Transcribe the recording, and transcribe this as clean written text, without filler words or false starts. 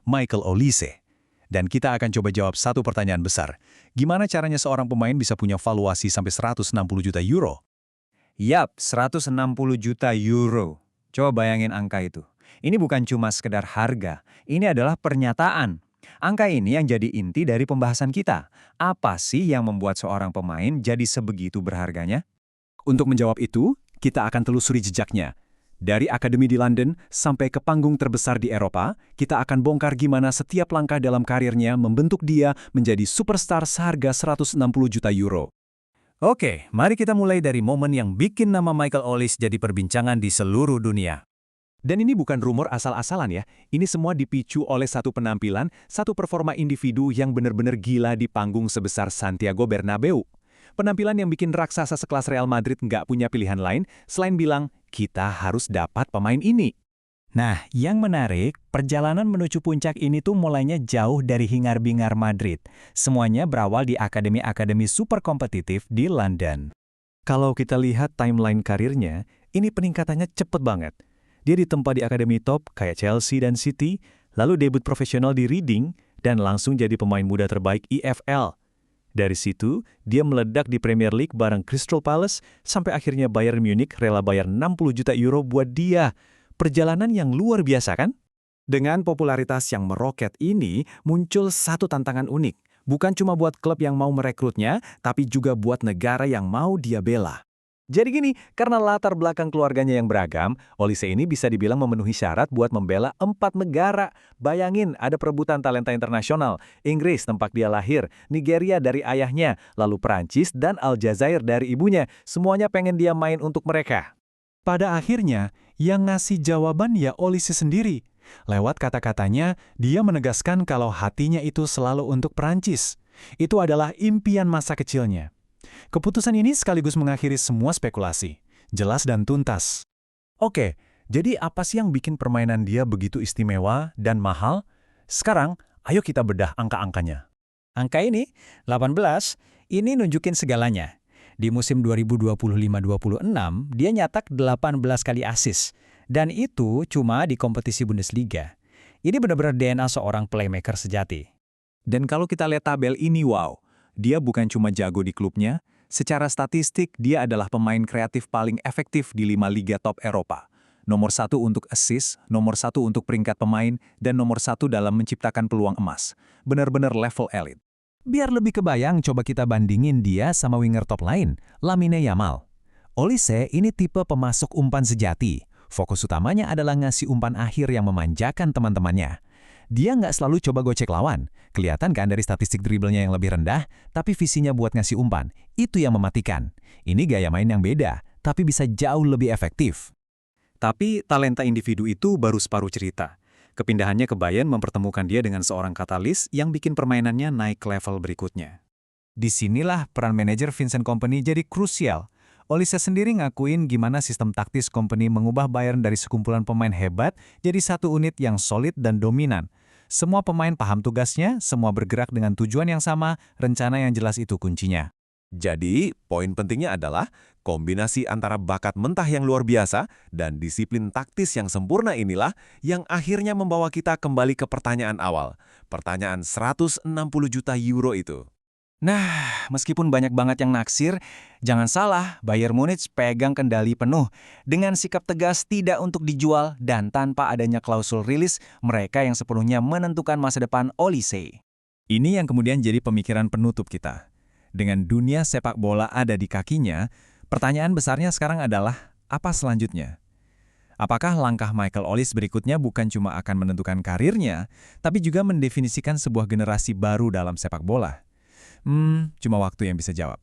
Michael Olise. Dan kita akan coba jawab satu pertanyaan besar. Gimana caranya seorang pemain bisa punya valuasi sampai 160 juta euro? Yap, 160 juta euro. Coba bayangin angka itu. Ini bukan cuma sekedar harga, ini adalah pernyataan. Angka ini yang jadi inti dari pembahasan kita. Apa sih yang membuat seorang pemain jadi sebegitu berharganya? Untuk menjawab itu, kita akan telusuri jejaknya. Dari akademi di London sampai ke panggung terbesar di Eropa, kita akan bongkar gimana setiap langkah dalam karirnya membentuk dia menjadi superstar seharga 160 juta euro. Oke, mari kita mulai dari momen yang bikin nama Michael Olise jadi perbincangan di seluruh dunia. Dan ini bukan rumor asal-asalan ya, ini semua dipicu oleh satu penampilan, satu performa individu yang benar-benar gila di panggung sebesar Santiago Bernabeu. Penampilan yang bikin raksasa sekelas Real Madrid nggak punya pilihan lain selain bilang, kita harus dapat pemain ini. Nah, yang menarik, perjalanan menuju puncak ini tuh mulainya jauh dari hingar-bingar Madrid. Semuanya berawal di akademi-akademi super kompetitif di London. Kalau kita lihat timeline karirnya, ini peningkatannya cepet banget. Dia ditempa di akademi top kayak Chelsea dan City, lalu debut profesional di Reading, dan langsung jadi pemain muda terbaik EFL. Dari situ, dia meledak di Premier League bareng Crystal Palace, sampai akhirnya Bayern Munich rela bayar 60 juta euro buat dia. Perjalanan yang luar biasa kan? Dengan popularitas yang meroket ini, muncul satu tantangan unik. Bukan cuma buat klub yang mau merekrutnya, tapi juga buat negara yang mau dia bela. Jadi gini, karena latar belakang keluarganya yang beragam, Olise ini bisa dibilang memenuhi syarat buat membela 4 negara. Bayangin, ada perebutan talenta internasional. Inggris tempat dia lahir, Nigeria dari ayahnya, lalu Perancis dan Aljazair dari ibunya. Semuanya pengen dia main untuk mereka. Pada akhirnya, yang ngasih jawaban ya Olise sendiri. Lewat kata-katanya, dia menegaskan kalau hatinya itu selalu untuk Perancis. Itu adalah impian masa kecilnya. Keputusan ini sekaligus mengakhiri semua spekulasi. Jelas dan tuntas. Oke, jadi apa sih yang bikin permainan dia begitu istimewa dan mahal? Sekarang, ayo kita bedah angka-angkanya. Angka ini, 18, ini nunjukin segalanya. Di musim 2025-26, dia nyatak 18 kali assist. Dan itu cuma di kompetisi Bundesliga. Ini benar-benar DNA seorang playmaker sejati. Dan kalau kita lihat tabel ini, wow. Dia bukan cuma jago di klubnya, secara statistik dia adalah pemain kreatif paling efektif di 5 liga top Eropa. Nomor 1 untuk assist, nomor 1 untuk peringkat pemain, dan nomor 1 dalam menciptakan peluang emas. Benar-benar level elit. Biar lebih kebayang, coba kita bandingin dia sama winger top lain, Lamine Yamal. Olise ini tipe pemasok umpan sejati. Fokus utamanya adalah ngasih umpan akhir yang memanjakan teman-temannya. Dia nggak selalu coba gocek lawan. Kelihatan kan dari statistik dribblenya yang lebih rendah, tapi visinya buat ngasih umpan. Itu yang mematikan. Ini gaya main yang beda, tapi bisa jauh lebih efektif. Tapi talenta individu itu baru separuh cerita. Kepindahannya ke Bayern mempertemukan dia dengan seorang katalis yang bikin permainannya naik ke level berikutnya. Disinilah peran manajer Vincent Kompany jadi krusial. Olise sendiri ngakuin gimana sistem taktis Kompany mengubah Bayern dari sekumpulan pemain hebat jadi satu unit yang solid dan dominan. Semua pemain paham tugasnya, semua bergerak dengan tujuan yang sama, rencana yang jelas itu kuncinya. Jadi, poin pentingnya adalah kombinasi antara bakat mentah yang luar biasa dan disiplin taktis yang sempurna inilah yang akhirnya membawa kita kembali ke pertanyaan awal. Pertanyaan 160 juta euro itu. Nah, meskipun banyak banget yang naksir, jangan salah, Bayern Munich pegang kendali penuh. Dengan sikap tegas tidak untuk dijual dan tanpa adanya klausul rilis, mereka yang sepenuhnya menentukan masa depan Olise. Ini yang kemudian jadi pemikiran penutup kita. Dengan dunia sepak bola ada di kakinya, pertanyaan besarnya sekarang adalah, apa selanjutnya? Apakah langkah Michael Olise berikutnya bukan cuma akan menentukan karirnya, tapi juga mendefinisikan sebuah generasi baru dalam sepak bola? Cuma waktu yang bisa jawab.